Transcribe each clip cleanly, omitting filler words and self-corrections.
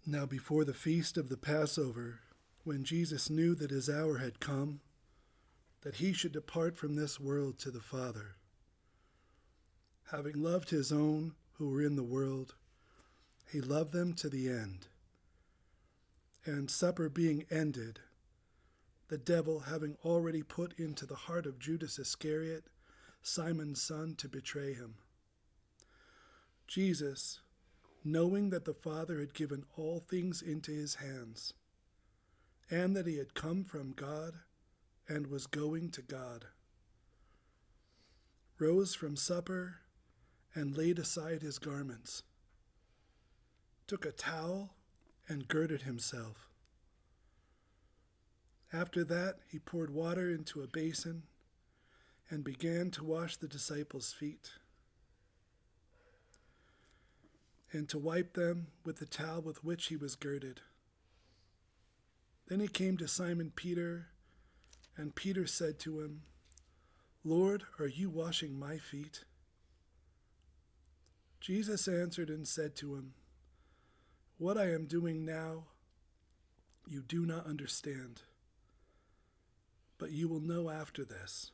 Now before the feast of the Passover, when Jesus knew that his hour had come, that he should depart from this world to the Father, having loved his own who were in the world, he loved them to the end. And supper being ended, the devil having already put into the heart of Judas Iscariot, Simon's son, to betray him, Jesus, knowing that the Father had given all things into his hands, and that he had come from God and was going to God, rose from supper and laid aside his garments, took a towel and girded himself. After that, he poured water into a basin and began to wash the disciples' feet and to wipe them with the towel with which he was girded. Then he came to Simon Peter, and Peter said to him, "Lord, are you washing my feet?" Jesus answered and said to him, "What I am doing now you do not understand, but you will know after this."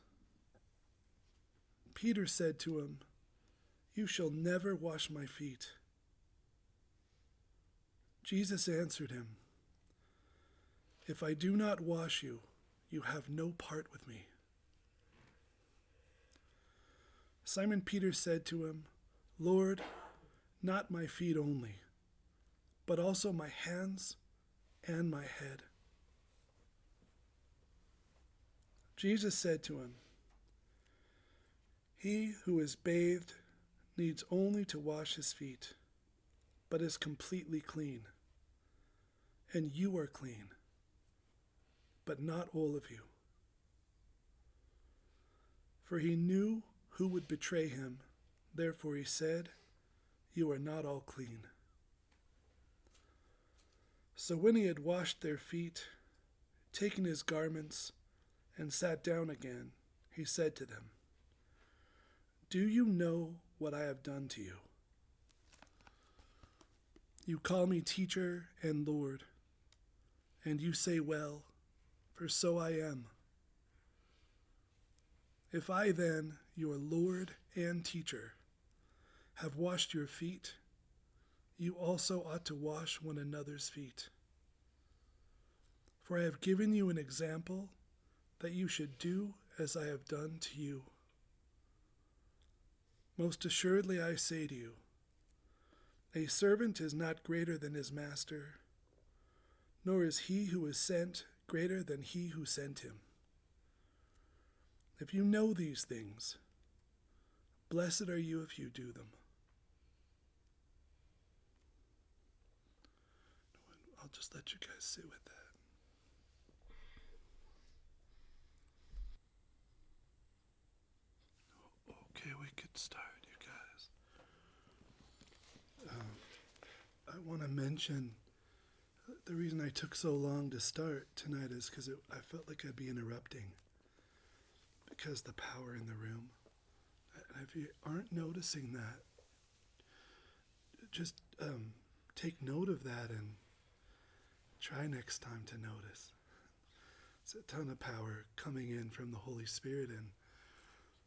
Peter said to him, "You shall never wash my feet." Jesus answered him, "If I do not wash you, you have no part with me." Simon Peter said to him, "Lord, not my feet only, but also my hands and my head." Jesus said to him, "He who is bathed needs only to wash his feet, but is completely clean. And you are clean, but not all of you." For he knew who would betray him, therefore he said, "You are not all clean." So when he had washed their feet, taken his garments, and sat down again, he said to them, "Do you know what I have done to you? You call me teacher and Lord, and you say well, for so I am. If I then, your Lord and teacher, have washed your feet, you also ought to wash one another's feet. For I have given you an example that you should do as I have done to you. Most assuredly I say to you, a servant is not greater than his master, nor is he who is sent greater than he who sent him. If you know these things, blessed are you if you do them." I'll just let you guys sit with that. Okay, we could start, you guys. I want to mention the reason I took so long to start tonight is because I felt like I'd be interrupting because the power in the room. And if you aren't noticing that, just take note of that and try next time to notice. It's a ton of power coming in from the Holy Spirit, and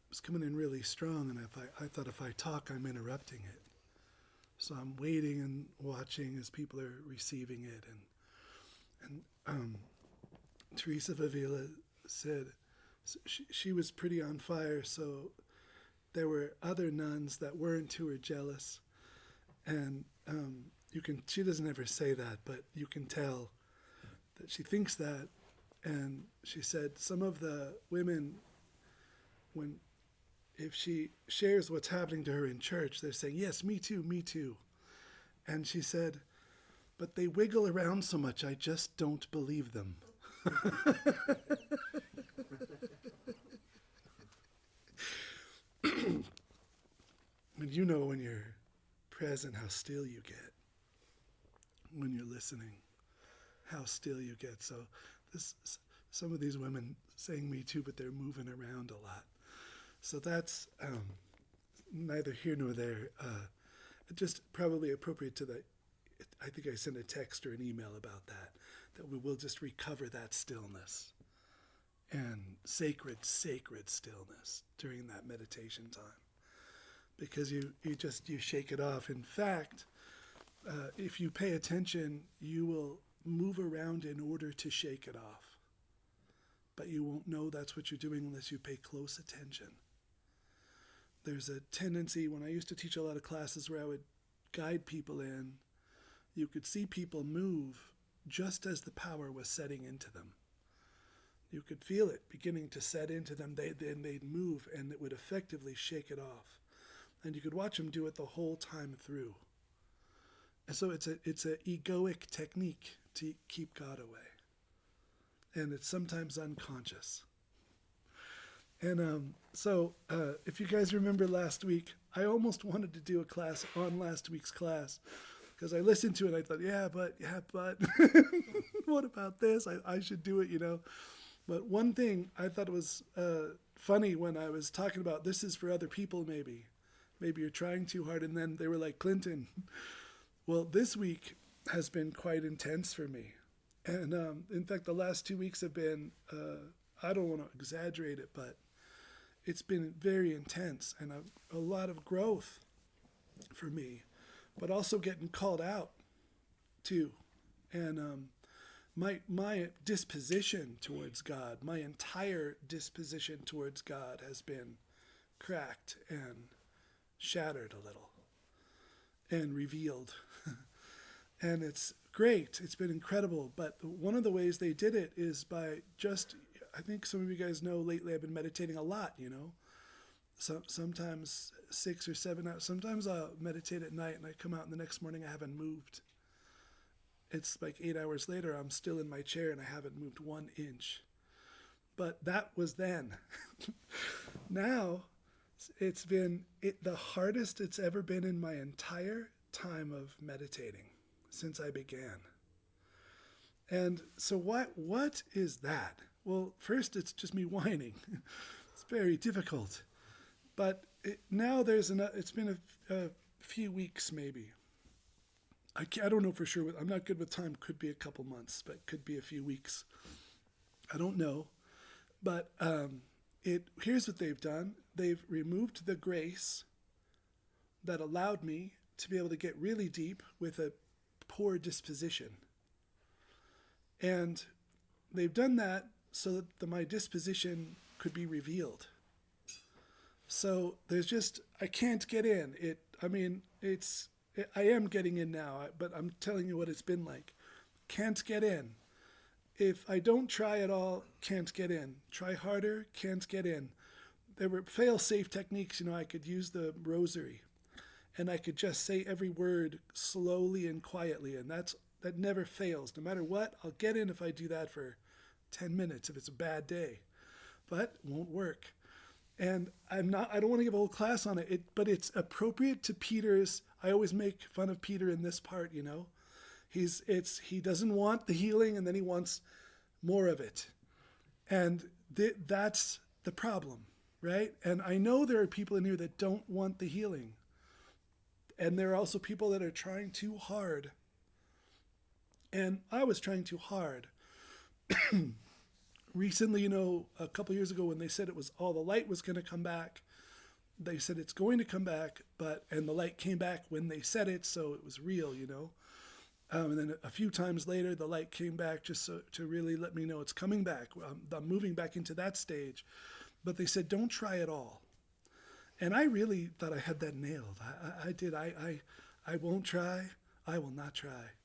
it's coming in really strong, and I thought if I talk, I'm interrupting it. So I'm waiting and watching as people are receiving it. And Teresa Avila said she was pretty on fire, so there were other nuns that weren't who were jealous. And she doesn't ever say that, but you can tell that she thinks that. And she said some of the women, if she shares what's happening to her in church, they're saying, "Yes, me too, me too." And she said, "But they wiggle around so much, I just don't believe them." And you know when you're present how still you get. When you're listening, how still you get. So some of these women saying me too, but they're moving around a lot. So that's neither here nor there. Just probably appropriate to I think I sent a text or an email about that we will just recover that stillness and sacred stillness during that meditation time, because you shake it off. In fact, if you pay attention, you will move around in order to shake it off, but you won't know that's what you're doing unless you pay close attention. There's a tendency, when I used to teach a lot of classes where I would guide people in, you could see people move just as the power was setting into them. You could feel it beginning to set into them. Then they'd move, and it would effectively shake it off. And you could watch them do it the whole time through. And so it's a egoic technique to keep God away. And it's sometimes unconscious. And so if you guys remember last week, I almost wanted to do a class on last week's class, because I listened to it and I thought, yeah, but what about this? I should do it, But one thing I thought was funny when I was talking about this is for other people, maybe you're trying too hard, and then they were like, Clinton, well, this week has been quite intense for me. And in fact, the last 2 weeks have been, I don't want to exaggerate it, but it's been very intense and a lot of growth for me, but also getting called out too. And my disposition towards God, my entire disposition towards God has been cracked and shattered a little and revealed. And it's great. It's been incredible. But one of the ways they did it is by just, I think some of you guys know lately I've been meditating a lot, So sometimes 6 or 7 hours. Sometimes I'll meditate at night and I come out and the next morning I haven't moved. It's like 8 hours later, I'm still in my chair and I haven't moved 1 inch. But that was then. Now, it's been the hardest it's ever been in my entire time of meditating since I began. And so what is that? Well, first, it's just me whining. It's very difficult. But now it's been a few weeks maybe. I don't know for sure. I'm not good with time. Could be a couple months, but could be a few weeks. I don't know. But here's what they've done. They've removed the grace that allowed me to be able to get really deep with a poor disposition. And they've done that so that my disposition could be revealed. So I can't get in. I am getting in now, but I'm telling you what it's been like. Can't get in. If I don't try at all, can't get in. Try harder, can't get in. There were fail-safe techniques. I could use the rosary, and I could just say every word slowly and quietly, and that never fails. No matter what, I'll get in if I do that for 10 minutes if it's a bad day, but it won't work. And I don't want to give a whole class on it, but it's appropriate to Peter's. I always make fun of Peter in this part, he doesn't want the healing, and then he wants more of it. And that's the problem, right? And I know there are people in here that don't want the healing. And there are also people that are trying too hard. And I was trying too hard. Recently, a couple years ago when they said all the light was going to come back, they said it's going to come back, and the light came back when they said it, so it was real, And then a few times later, the light came back just to really let me know it's coming back. I'm moving back into that stage. But they said, don't try at all. And I really thought I had that nailed. I did. I won't try. I will not try.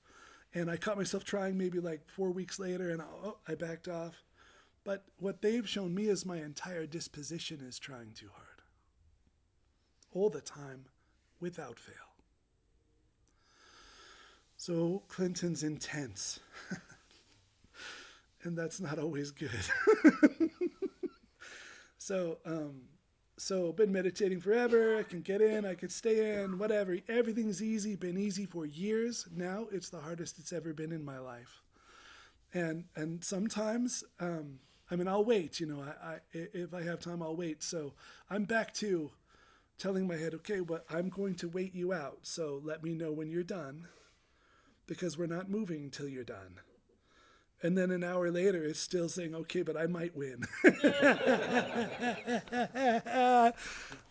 And I caught myself trying maybe like 4 weeks later, and I backed off. But what they've shown me is my entire disposition is trying too hard. All the time, without fail. So Clinton's intense. And that's not always good. So been meditating forever. I can get in, I could stay in, whatever. Everything's easy, been easy for years. Now it's the hardest it's ever been in my life. And sometimes, I'll wait, if I have time, I'll wait. So I'm back to telling my head, okay, but I'm going to wait you out. So let me know when you're done. because we're not moving until you're done. And then an hour later, it's still saying, okay, but I might win.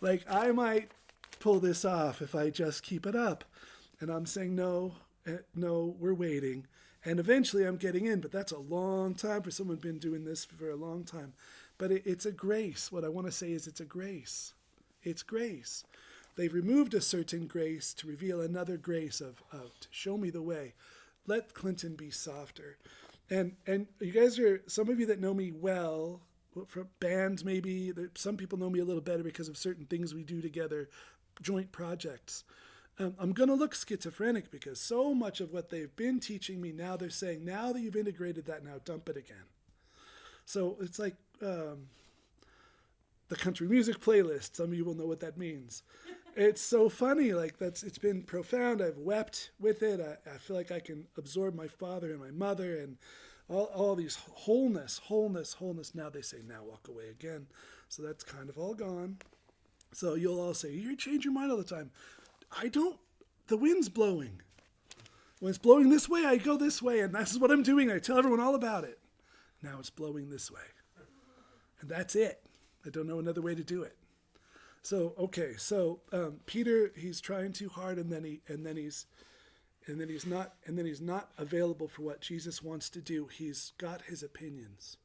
Like, I might pull this off if I just keep it up. And I'm saying, no, we're waiting. And eventually I'm getting in, but that's a long time for someone who's been doing this for a long time. But it's a grace. What I want to say is it's a grace. It's grace. They've removed a certain grace to reveal another grace of to show me the way. Let Clinton be softer. And you guys are, some of you that know me well, from bands maybe, some people know me a little better because of certain things we do together, joint projects. I'm going to look schizophrenic because so much of what they've been teaching me, now they're saying, now that you've integrated that, now dump it again. So it's like the country music playlist. Some of you will know what that means. It's so funny. Like it's been profound. I've wept with it. I feel like I can absorb my father and my mother and all these wholeness. Now they say, now walk away again. So that's kind of all gone. So you'll all say, you change your mind all the time. I don't. The wind's blowing. When it's blowing this way, I go this way, and that's what I'm doing. I tell everyone all about it. Now it's blowing this way. And that's it. I don't know another way to do it. So, okay, so Peter, he's trying too hard, and then he's not available for what Jesus wants to do. He's got his opinions.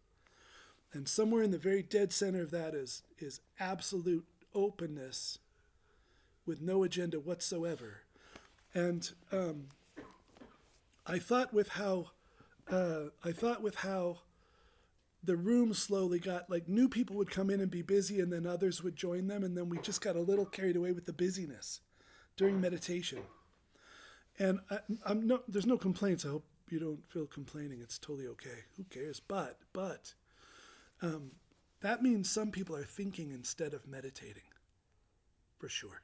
And somewhere in the very dead center of that is absolute openness with no agenda whatsoever. And I thought with how the room slowly got, like, new people would come in and be busy, and then others would join them, and then we just got a little carried away with the busyness during meditation. And there's no complaints. I hope you don't feel complaining. It's totally okay. Who cares? But that means some people are thinking instead of meditating, for sure.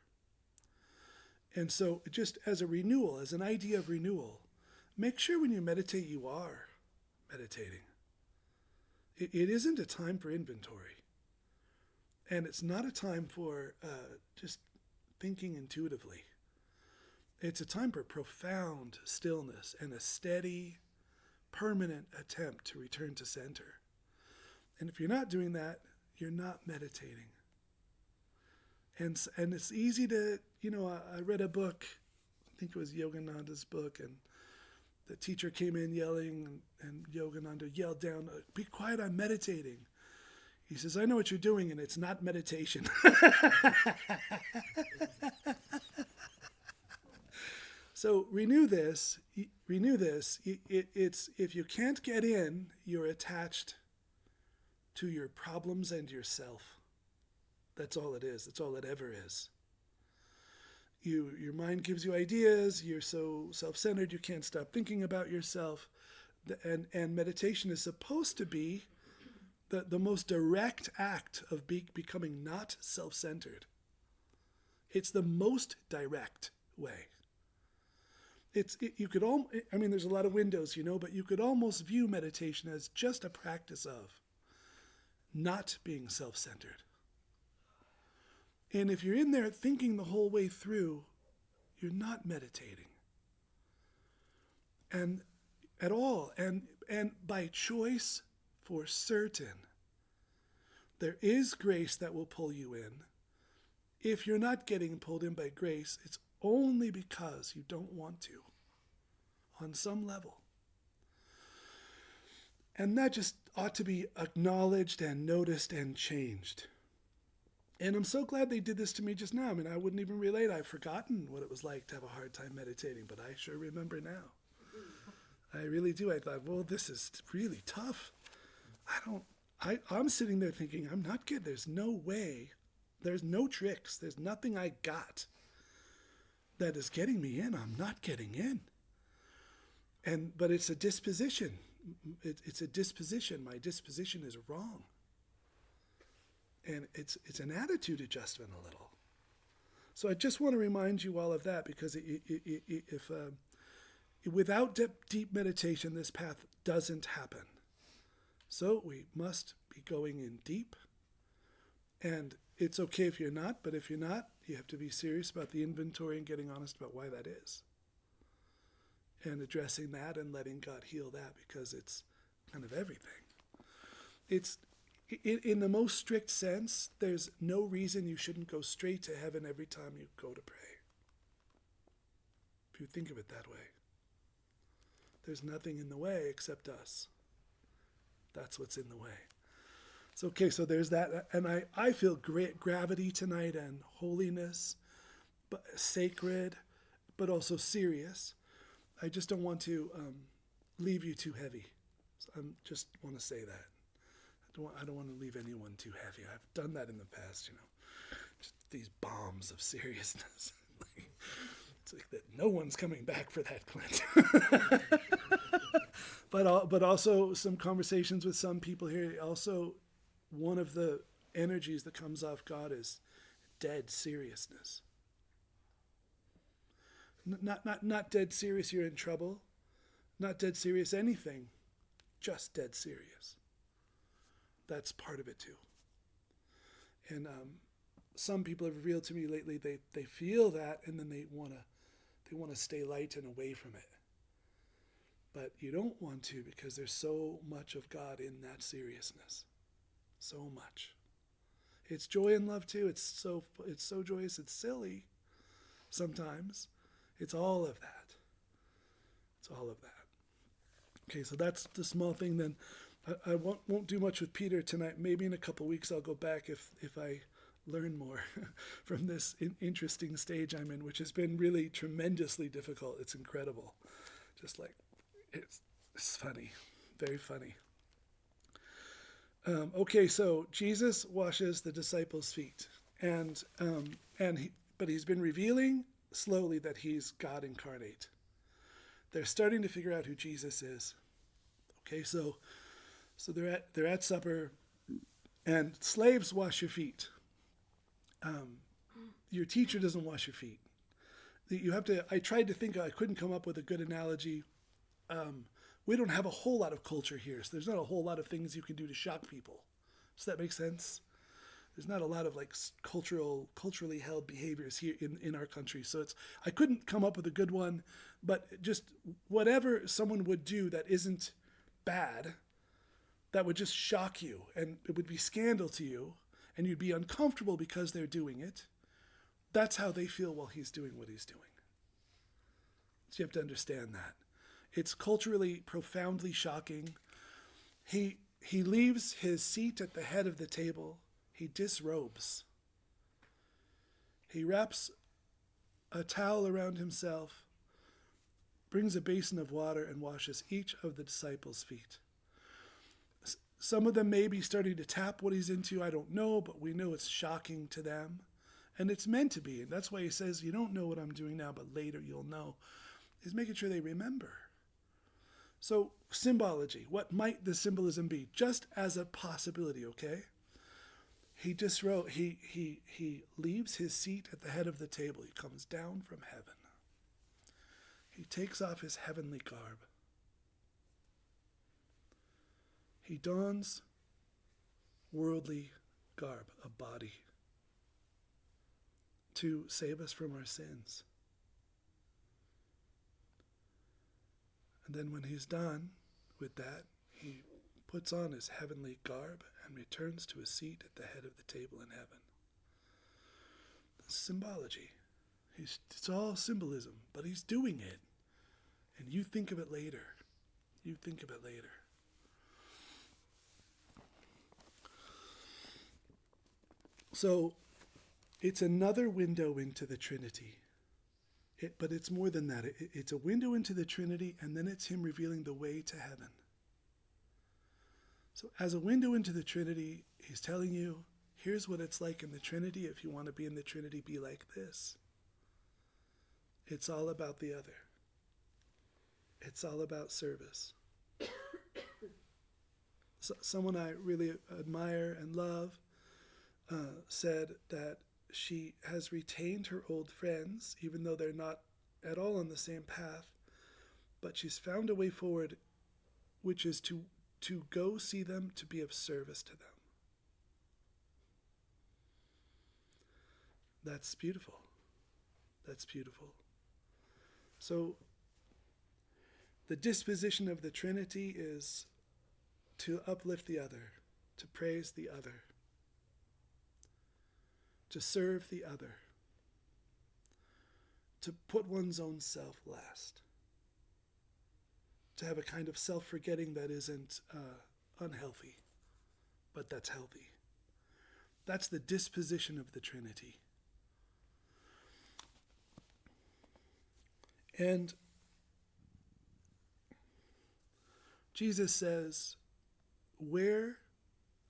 And so just as a renewal, as an idea of renewal, make sure when you meditate, you are meditating. It isn't a time for inventory. And it's not a time for just thinking intuitively. It's a time for profound stillness and a steady, permanent attempt to return to center. And if you're not doing that, you're not meditating. And it's easy to, I read a book, I think it was Yogananda's book, and the teacher came in yelling, and Yogananda yelled down, "Be quiet, I'm meditating." He says, "I know what you're doing, and it's not meditation." So renew this. It's if you can't get in, you're attached to your problems and yourself. That's all it is. That's all it ever is. Your mind gives you ideas. You're so self-centered you can't stop thinking about yourself. And meditation is supposed to be the most direct act of becoming not self-centered. It's the most direct way. There's a lot of windows, but you could almost view meditation as just a practice of not being self-centered. And if you're in there thinking the whole way through, you're not meditating. And at all. And by choice, for certain, there is grace that will pull you in. If you're not getting pulled in by grace, it's only because you don't want to, on some level. And that just ought to be acknowledged and noticed and changed. And I'm so glad they did this to me just now. I mean, I wouldn't even relate. I've forgotten what it was like to have a hard time meditating, but I sure remember now. I really do. I thought, well, this is really tough. I'm sitting there thinking, I'm not good. There's no way. There's no tricks. There's nothing I got that is getting me in. I'm not getting in. But it's a disposition. It's a disposition. My disposition is wrong. And it's an attitude adjustment a little. So I just want to remind you all of that, because if without deep meditation, this path doesn't happen. So we must be going in deep. And it's okay if you're not, but if you're not, you have to be serious about the inventory and getting honest about why that is. and addressing that and letting God heal that, because it's kind of everything. It's in the most strict sense, there's no reason you shouldn't go straight to heaven every time you go to pray. If you think of it that way. There's nothing in the way except us. That's what's in the way. So, okay, so there's that. And I feel great gravity tonight and holiness, but sacred, but also serious. I just don't want to leave you too heavy. So I just want to say that. I don't want to leave anyone too heavy. I've done that in the past, just these bombs of seriousness. It's like that no one's coming back for that, Clint. But also some conversations with some people here. Also, one of the energies that comes off God is dead seriousness. Not dead serious, you're in trouble. Not dead serious anything. Just dead serious. That's part of it too. And some people have revealed to me lately they feel that, and then they want to stay light and away from it. But you don't want to, because there's so much of God in that seriousness. So much. It's joy and love too. It's so joyous. It's silly sometimes. It's all of that. It's all of that. Okay, so that's the small thing. Then I won't do much with Peter tonight. Maybe in a couple weeks I'll go back if I learn more from this interesting stage I'm in, which has been really tremendously difficult. It's incredible. Just like, it's funny. Very funny. Okay, so Jesus washes the disciples' feet, but he's been revealing slowly that he's God incarnate. They're starting to figure out who Jesus is. Okay, so they're at supper, and slaves wash your feet. Your teacher doesn't wash your feet. You have to. I tried to think. I couldn't come up with a good analogy. We don't have a whole lot of culture here, so there's not a whole lot of things you can do to shock people. Does that make sense? There's not a lot of like culturally held behaviors here in our country. So I couldn't come up with a good one, but just whatever someone would do that isn't bad, that would just shock you, and it would be scandal to you, and you'd be uncomfortable because they're doing it. That's how they feel while he's doing what he's doing. So you have to understand that. It's culturally profoundly shocking. He leaves his seat at the head of the table. He disrobes. He wraps a towel around himself, brings a basin of water, and washes each of the disciples' feet. Some of them may be starting to tap what he's into, I don't know, but we know it's shocking to them. And it's meant to be. And that's why he says, you don't know what I'm doing now, but later you'll know. He's making sure they remember. So, symbology. What might the symbolism be? Just as a possibility, okay? He leaves his seat at the head of the table. He comes down from heaven. He takes off his heavenly garb. He dons worldly garb, a body, to save us from our sins. And then when he's done with that, he puts on his heavenly garb and returns to his seat at the head of the table in heaven. That's symbology. It's all symbolism, but he's doing it. And you think of it later. You think of it later. So it's another window into the Trinity. But it's more than that. It's a window into the Trinity, and then it's him revealing the way to heaven. So as a window into the Trinity, he's telling you, here's what it's like in the Trinity. If you want to be in the Trinity, be like this. It's all about the other. It's all about service. So, someone I really admire and love said that she has retained her old friends, even though they're not at all on the same path, but she's found a way forward, which is to go see them, to be of service to them. That's beautiful. That's beautiful. So The disposition of the Trinity is to uplift the other, to praise the other, to serve the other, to put one's own self last, to have a kind of self-forgetting that isn't unhealthy, but that's healthy. That's the disposition of the Trinity. And Jesus says, where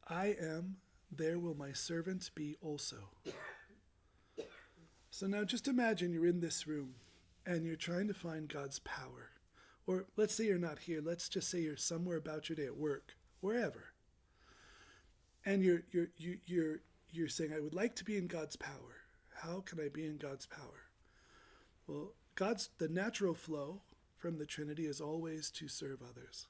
I am, there will my servant be also. So now just imagine you're in this room and you're trying to find God's power. Or let's say you're not here. Let's just say you're somewhere about your day at work, wherever. And you're saying, I would like to be in God's power. How can I be in God's power? Well, the natural flow from the Trinity is always to serve others.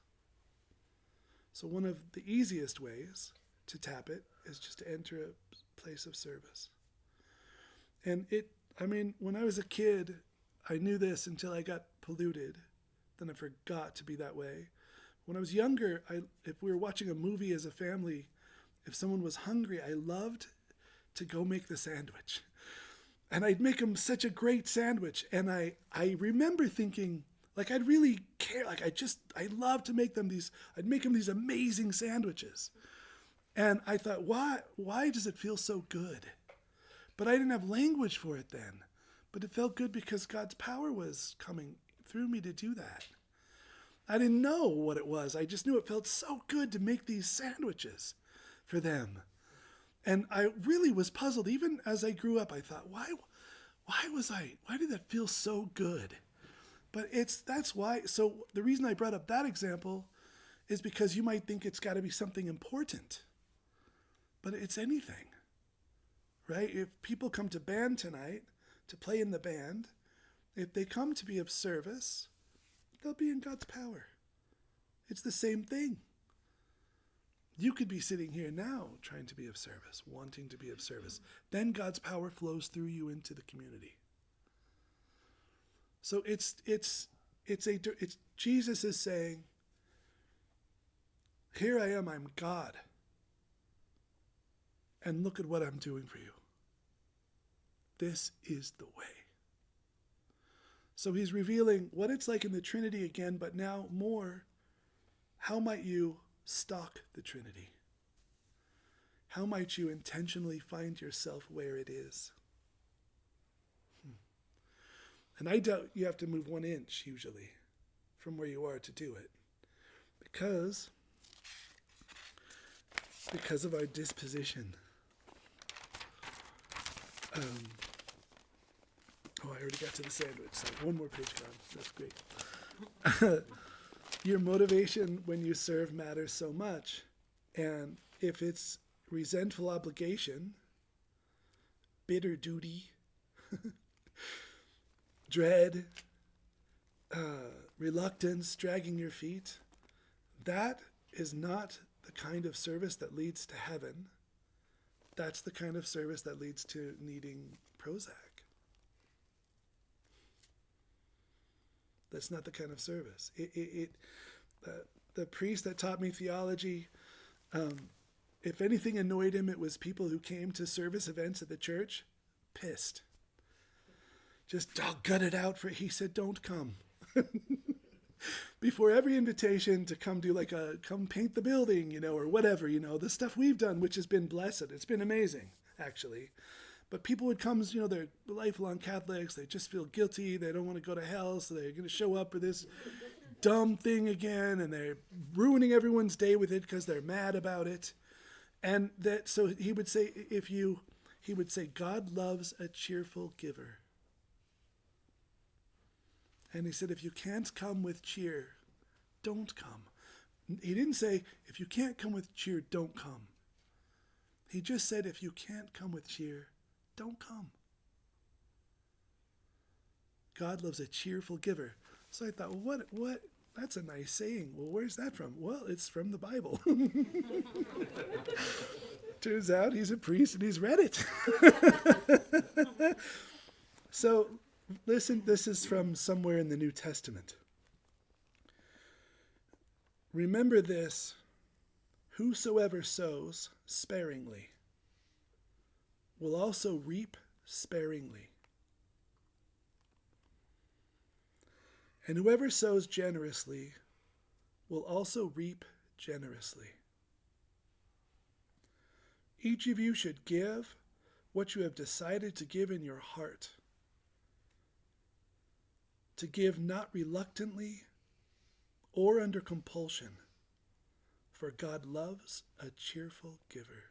So one of the easiest ways to tap it is just to enter a place of service. And when I was a kid, I knew this until I got polluted. Then I forgot to be that way. When I was younger, if we were watching a movie as a family, if someone was hungry, I loved to go make the sandwich. And I'd make them such a great sandwich. And I remember thinking, like, I'd really care. Like, I love to make them I'd make them these amazing sandwiches. And I thought, why does it feel so good? But I didn't have language for it then. But it felt good because God's power was coming through me to do that. I didn't know what it was. I just knew it felt so good to make these sandwiches for them. And I really was puzzled. Even as I grew up, I thought, why did that feel so good? But that's why. So the reason I brought up that example is because you might think it's got to be something important. But it's anything, right? If people come to band tonight to play in the band, if they come to be of service, they'll be in God's power. It's the same thing. You could be sitting here now trying to be of service, wanting to be of service. Then God's power flows through you into the community. So it's Jesus is saying, here I am, I'm God. And look at what I'm doing for you. This is the way. So he's revealing what it's like in the Trinity again, but now more, how might you stalk the Trinity? How might you intentionally find yourself where it is? And I doubt you have to move 1 inch usually from where you are to do it. Because of our disposition. I already got to the sandwich, so one more page gone. That's great. Your motivation when you serve matters so much. And if it's resentful obligation, bitter duty, dread, reluctance, dragging your feet, that is not the kind of service that leads to heaven. That's the kind of service that leads to needing Prozac. That's not the kind of service. The priest that taught me theology, if anything annoyed him, it was people who came to service events at the church, pissed. Just gut it out he said, don't come. Before every invitation to come do come paint the building, or whatever, the stuff we've done, which has been blessed. It's been amazing, actually. But people would come, they're lifelong Catholics. They just feel guilty. They don't want to go to hell. So they're going to show up for this dumb thing again. And they're ruining everyone's day with it because they're mad about it. And so he would say, God loves a cheerful giver. And he said, if you can't come with cheer, don't come. He didn't say, if you can't come with cheer, don't come. He just said, if you can't come with cheer, don't come. God loves a cheerful giver. So I thought, well, what? That's a nice saying. Well, where's that from? Well, it's from the Bible. Turns out he's a priest and he's read it. So listen, this is from somewhere in the New Testament. Remember this: whosoever sows sparingly will also reap sparingly. And whoever sows generously will also reap generously. Each of you should give what you have decided to give in your heart. To give not reluctantly or under compulsion, for God loves a cheerful giver.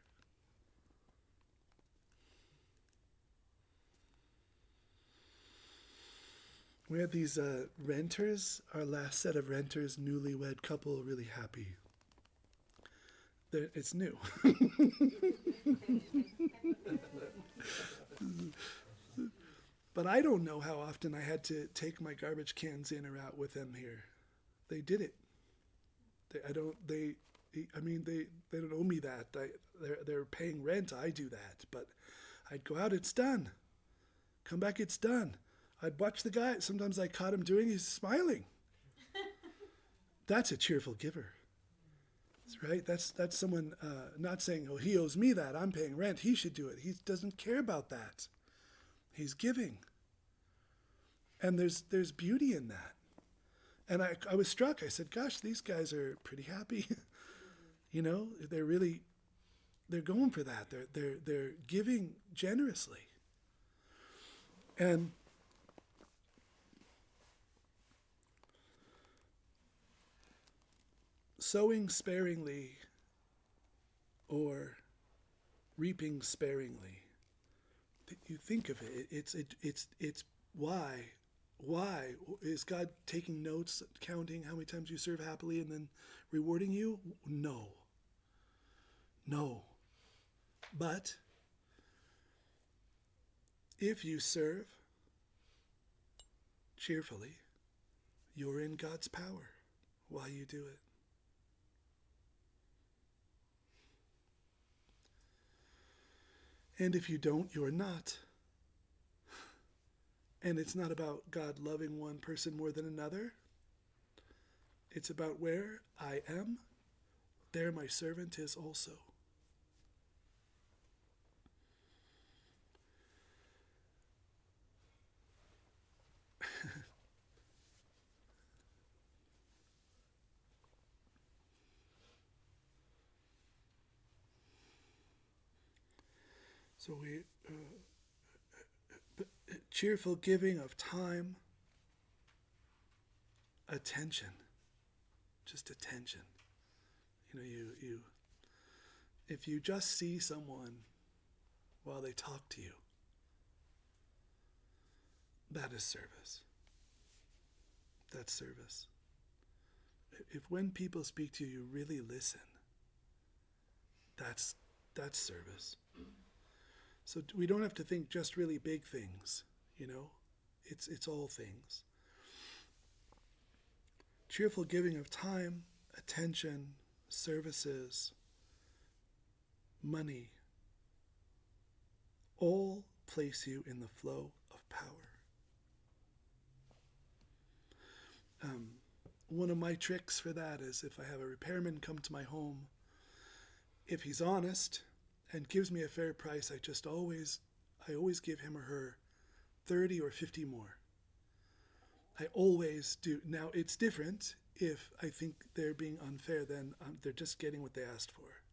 We had these renters, our last set of renters, newlywed couple, really happy. It's new. But I don't know how often I had to take my garbage cans in or out with them here. They did it. They don't owe me that. They're paying rent. I do that. But I'd go out, it's done. Come back, it's done. I'd watch the guy. Sometimes I caught him doing, he's smiling. That's a cheerful giver. That's right. That's someone not saying, oh, he owes me that. I'm paying rent. He should do it. He doesn't care about that. He's giving. And there's beauty in that. And I was struck. I said, gosh, these guys are pretty happy. You know, they're going for that. They're giving generously. And sowing sparingly or reaping sparingly, you think of it. It's why is God taking notes, counting how many times you serve happily and then rewarding you? No. But if you serve cheerfully, you're in God's power while you do it. And if you don't, you're not. And it's not about God loving one person more than another. It's about where I am, there my servant is also. So cheerful giving of time, attention, just attention. You know, you if you just see someone while they talk to you, that is service. That's service. If when people speak to you, you really listen, that's service. So we don't have to think just really big things, you know. It's all things. Cheerful giving of time, attention, services, money, all place you in the flow of power. One of my tricks for that is if I have a repairman come to my home, if he's honest and gives me a fair price, I always give him or her 30 or 50 more. I always do. Now, it's different if I think they're being unfair, then they're just getting what they asked for.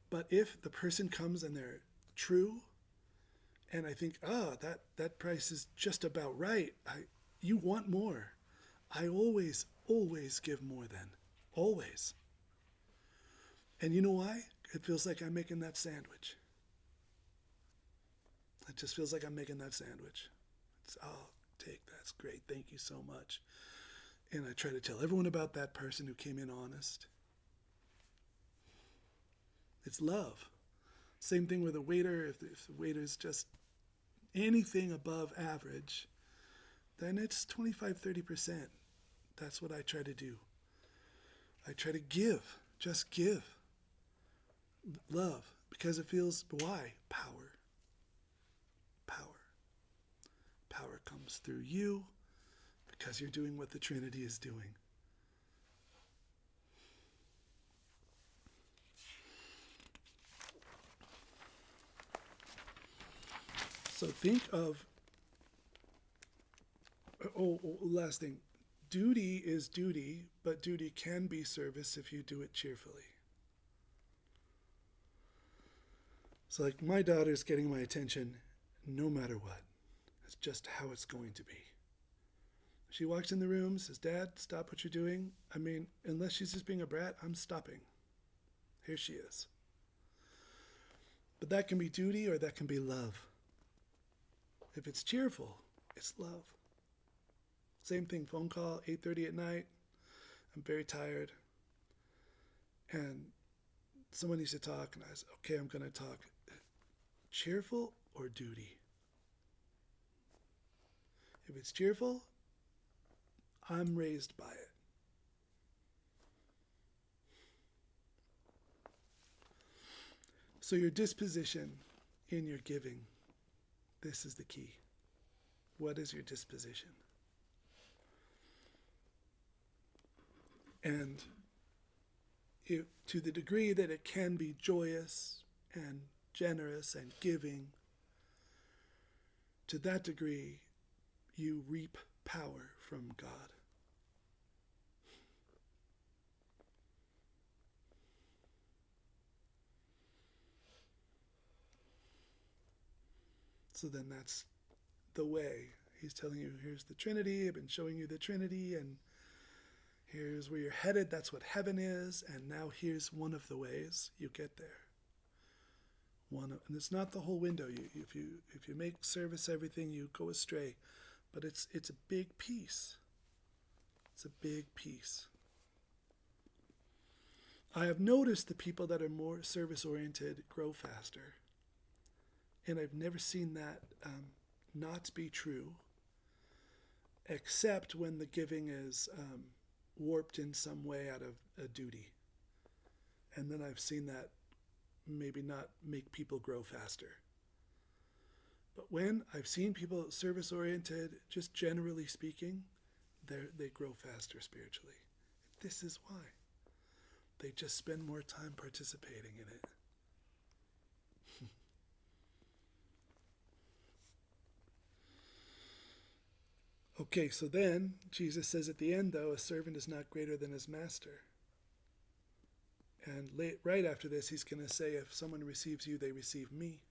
But if the person comes and they're true, and I think, that price is just about right, you want more. I always give more then. Always. And you know why? It feels like I'm making that sandwich. It just feels like I'm making that sandwich. Take that's great. Thank you so much. And I try to tell everyone about that person who came in honest. It's love. Same thing with a waiter. If the waiter's just anything above average, then it's 25-30%. That's what I try to do. I try to give. Just give. Love. Because it feels, why? Power. Power comes through you because you're doing what the Trinity is doing. So think of, last thing. Duty is duty, but duty can be service if you do it cheerfully. So like my daughter's getting my attention no matter what. It's just how it's going to be. She walks in the room, says, Dad, stop what you're doing. I mean, unless she's just being a brat, I'm stopping. Here she is. But that can be duty or that can be love. If it's cheerful, it's love. Same thing, phone call, 8:30 at night. I'm very tired. And someone needs to talk. And I said, okay, I'm going to talk. Cheerful or duty? If it's cheerful, I'm raised by it. So your disposition in your giving, this is the key. What is your disposition? And to the degree that it can be joyous and generous and giving, to that degree, you reap power from God. So then that's the way. He's telling you, here's the Trinity. I've been showing you the Trinity, and here's where you're headed. That's what heaven is. And now here's one of the ways you get there. And it's not the whole window. If you make service everything, you go astray. But it's a big piece. It's a big piece. I have noticed the people that are more service-oriented grow faster. And I've never seen that not be true, except when the giving is warped in some way out of a duty. And then I've seen that maybe not make people grow faster. But when I've seen people service-oriented, just generally speaking, they grow faster spiritually. This is why. They just spend more time participating in it. Okay, so then Jesus says at the end, though, a servant is not greater than his master. And right after this, he's going to say, if someone receives you, they receive me.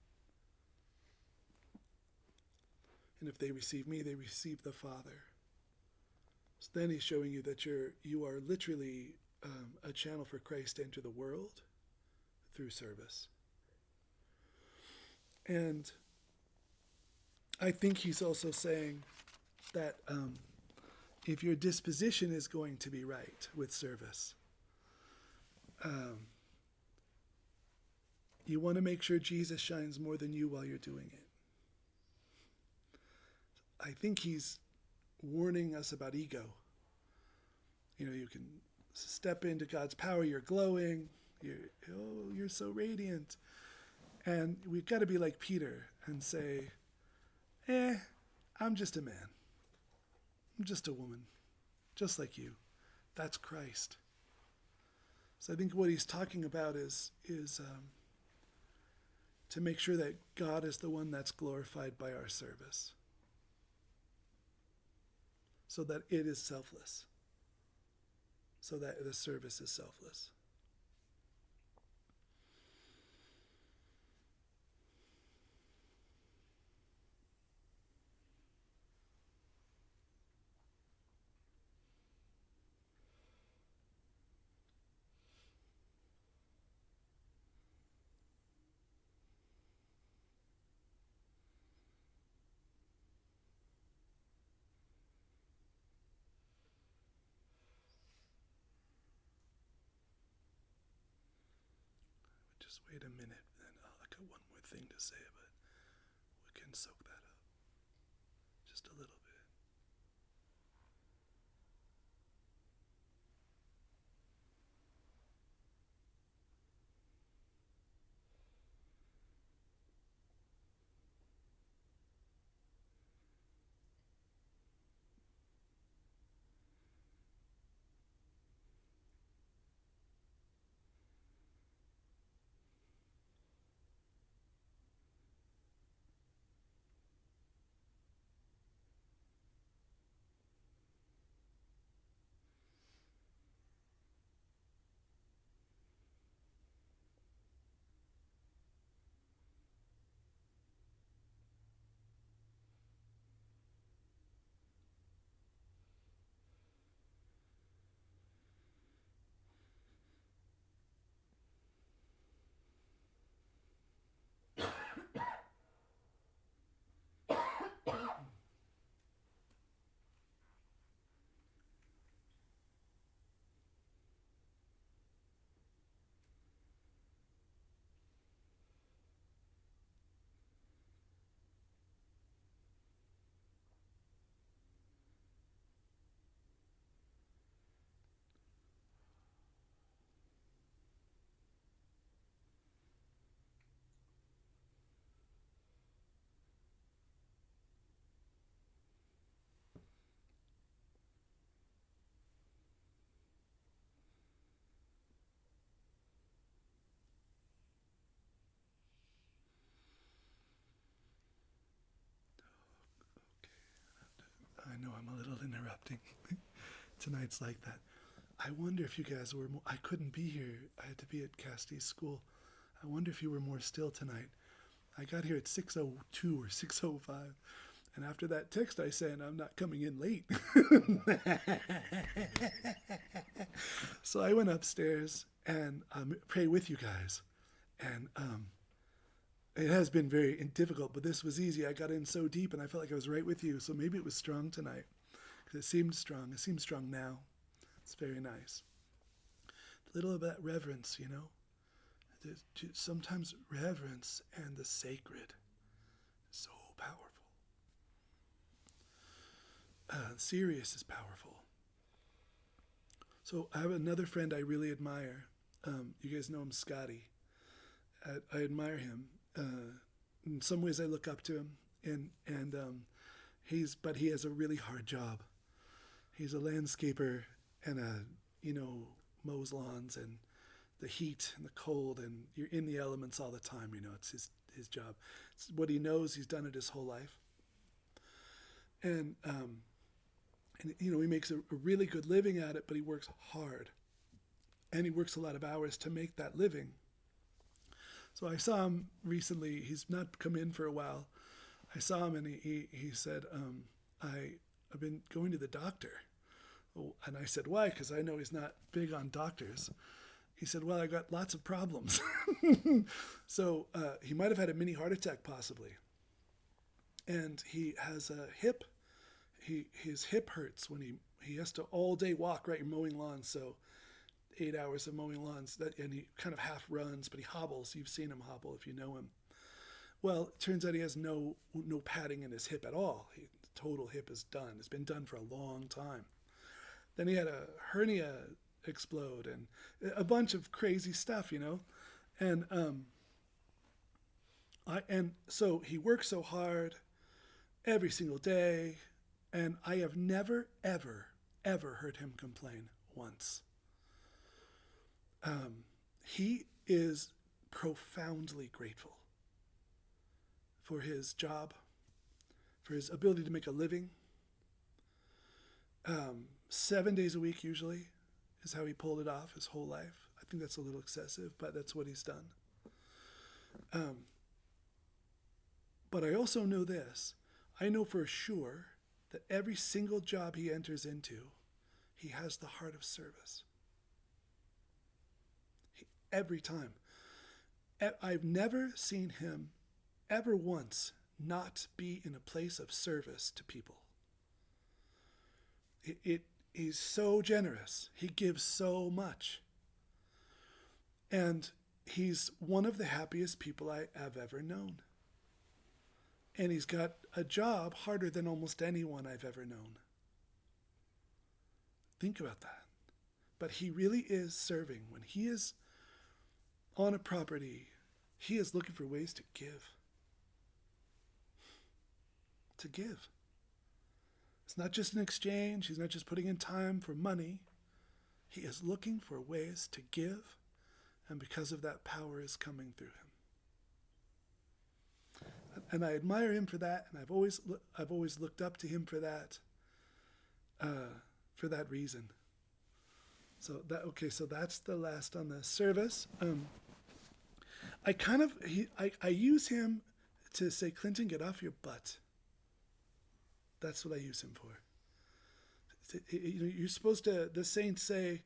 And if they receive me, they receive the Father. So then he's showing you that you are literally a channel for Christ to enter the world through service. And I think he's also saying that if your disposition is going to be right with service, you want to make sure Jesus shines more than you while you're doing it. I think he's warning us about ego. You can step into God's power, you're glowing, you're so radiant. And we've got to be like Peter and say, I'm just a man. I'm just a woman, just like you. That's Christ. So I think what he's talking about is to make sure that God is the one that's glorified by our service, so that it is selfless, so that the service is selfless. Just wait a minute, and I got one more thing to say, but we can soak that up just a little bit. know I'm a little interrupting. Tonight's like that. I wonder if you guys were more, I couldn't be here. I had to be at Casty's school. I wonder if you were more still tonight. I got here at 6:02 or 6:05. And after that text I sent, I'm not coming in late. So I went upstairs and pray with you guys. And it has been very difficult, but this was easy. I got in so deep and I felt like I was right with you. So maybe it was strong tonight because it seemed strong. It seems strong now. It's very nice. A little of that reverence, you know. Sometimes reverence and the sacred is so powerful. Serious is powerful. So I have another friend I really admire. You guys know him, Scotty. I admire him. In some ways I look up to him, and but he has a really hard job. He's a landscaper and mows lawns and the heat and the cold, and you're in the elements all the time. You know, it's his job. It's what he knows. He's done it his whole life. And he makes a really good living at it, but he works hard. And he works a lot of hours to make that living. So I saw him recently. He's not come in for a while. I saw him and he said, I've been going to the doctor. Oh, and I said, why? Because I know he's not big on doctors. He said, well, I got lots of problems. So he might have had a mini heart attack possibly. And he has a hip. His hip hurts when he has to all day walk, right? You're mowing lawns, so 8 hours of mowing lawns. And he kind of half runs, but he hobbles. You've seen him hobble if you know him. Well, it turns out he has no padding in his hip at all. The total hip is done. It's been done for a long time. Then he had a hernia explode and a bunch of crazy stuff, you know. And so he works so hard every single day, and I have never, ever, ever heard him complain once. He is profoundly grateful for his job, for his ability to make a living. 7 days a week usually is how he pulled it off his whole life. I think that's a little excessive, but that's what he's done. But I also know this. I know for sure that every single job he enters into, he has the heart of service. Every time. I've never seen him ever once not be in a place of service to people. He's so generous. He gives so much. And he's one of the happiest people I have ever known. And he's got a job harder than almost anyone I've ever known. Think about that. But he really is serving. When he is on a property, he is looking for ways to give. To give. It's not just an exchange. He's not just putting in time for money. He is looking for ways to give, and because of that, power is coming through him. And I admire him for that, and I've always looked up to him for that reason. So that's the last on the service. I use him to say, Clinton, get off your butt. That's what I use him for. You're supposed to, the saints say,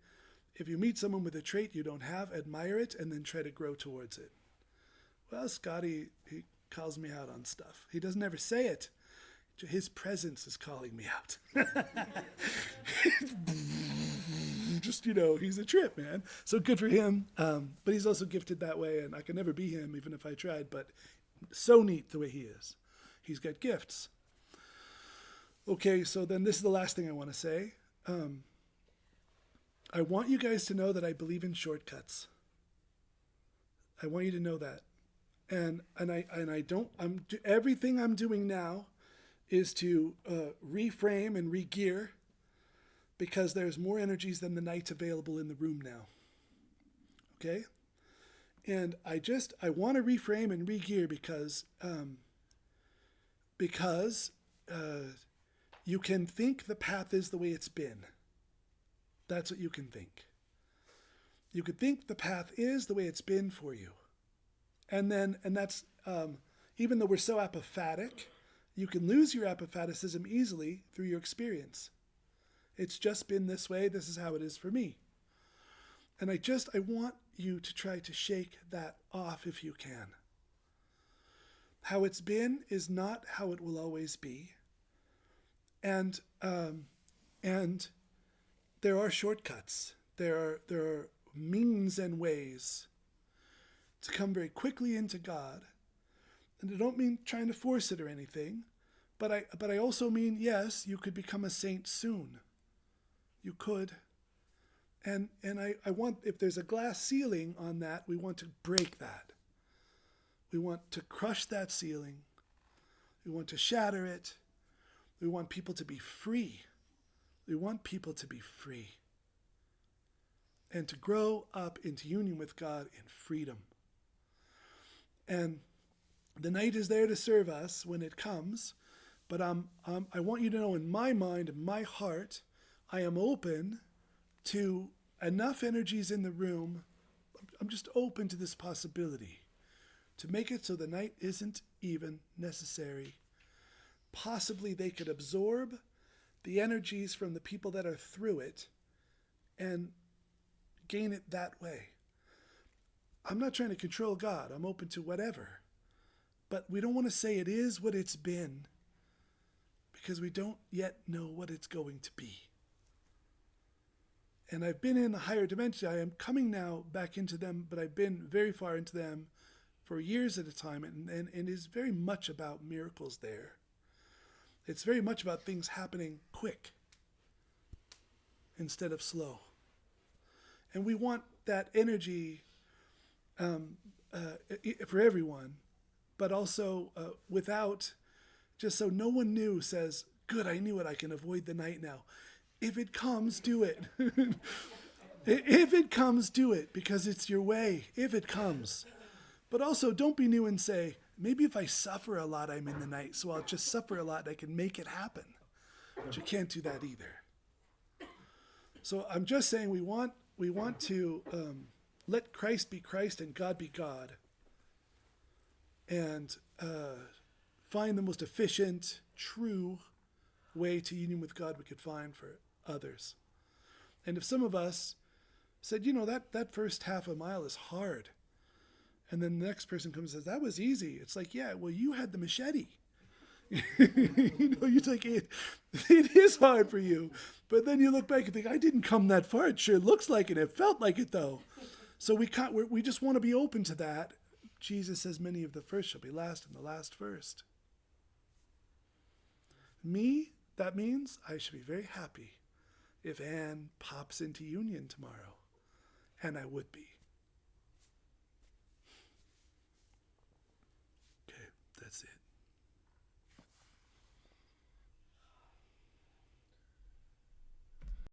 if you meet someone with a trait you don't have, admire it and then try to grow towards it. Well, Scotty, he calls me out on stuff. He doesn't ever say it. His presence is calling me out. Just, he's a trip, man. So good for him. But he's also gifted that way, and I could never be him even if I tried. But so neat the way he is. He's got gifts. Okay, so then this is the last thing I want to say. I want you guys to know that I believe in shortcuts. I want you to know that. And everything I'm doing now is to reframe and re-gear, because there's more energies than the nights available in the room now. Okay? And I want to reframe and re-gear because You can think the path is the way it's been. That's what you can think. You could think the path is the way it's been for you. And that's, even though we're so apophatic, you can lose your apophaticism easily through your experience. It's just been this way. This is how it is for me. And I want you to try to shake that off if you can. How it's been is not how it will always be. And there are shortcuts. There are means and ways to come very quickly into God. And I don't mean trying to force it or anything, but I also mean, yes, you could become a saint soon. You could. And I want, if there's a glass ceiling on that, we want to break that. We want to crush that ceiling. We want to shatter it. We want people to be free. We want people to be free. And to grow up into union with God in freedom. And the night is there to serve us when it comes. But I want you to know, in my mind, in my heart, I am open to enough energies in the room. I'm just open to this possibility to make it so the night isn't even necessary. Possibly they could absorb the energies from the people that are through it and gain it that way. I'm not trying to control God. I'm open to whatever. But we don't want to say it is what it's been because we don't yet know what it's going to be. And I've been in a higher dimension. I am coming now back into them, but I've been very far into them for years at a time, and it is very much about miracles there. It's very much about things happening quick instead of slow. And we want that energy for everyone, but also without, just so no one new says, good, I knew it, I can avoid the night now. If it comes, do it. If it comes, do it, because it's your way, if it comes. But also, don't be new and say, maybe if I suffer a lot, I'm in the night, so I'll just suffer a lot and I can make it happen. But you can't do that either. So I'm just saying we want to let Christ be Christ and God be God. And find the most efficient, true way to union with God we could find for others. And if some of us said, that first half a mile is hard, and then the next person comes and says, that was easy. It's like, yeah, well, you had the machete. You're like, it is hard for you. But then you look back and think, I didn't come that far. It sure looks like it. It felt like it, though. So we just want to be open to that. Jesus says, many of the first shall be last and the last first. Me, that means I should be very happy if Anne pops into union tomorrow. And I would be.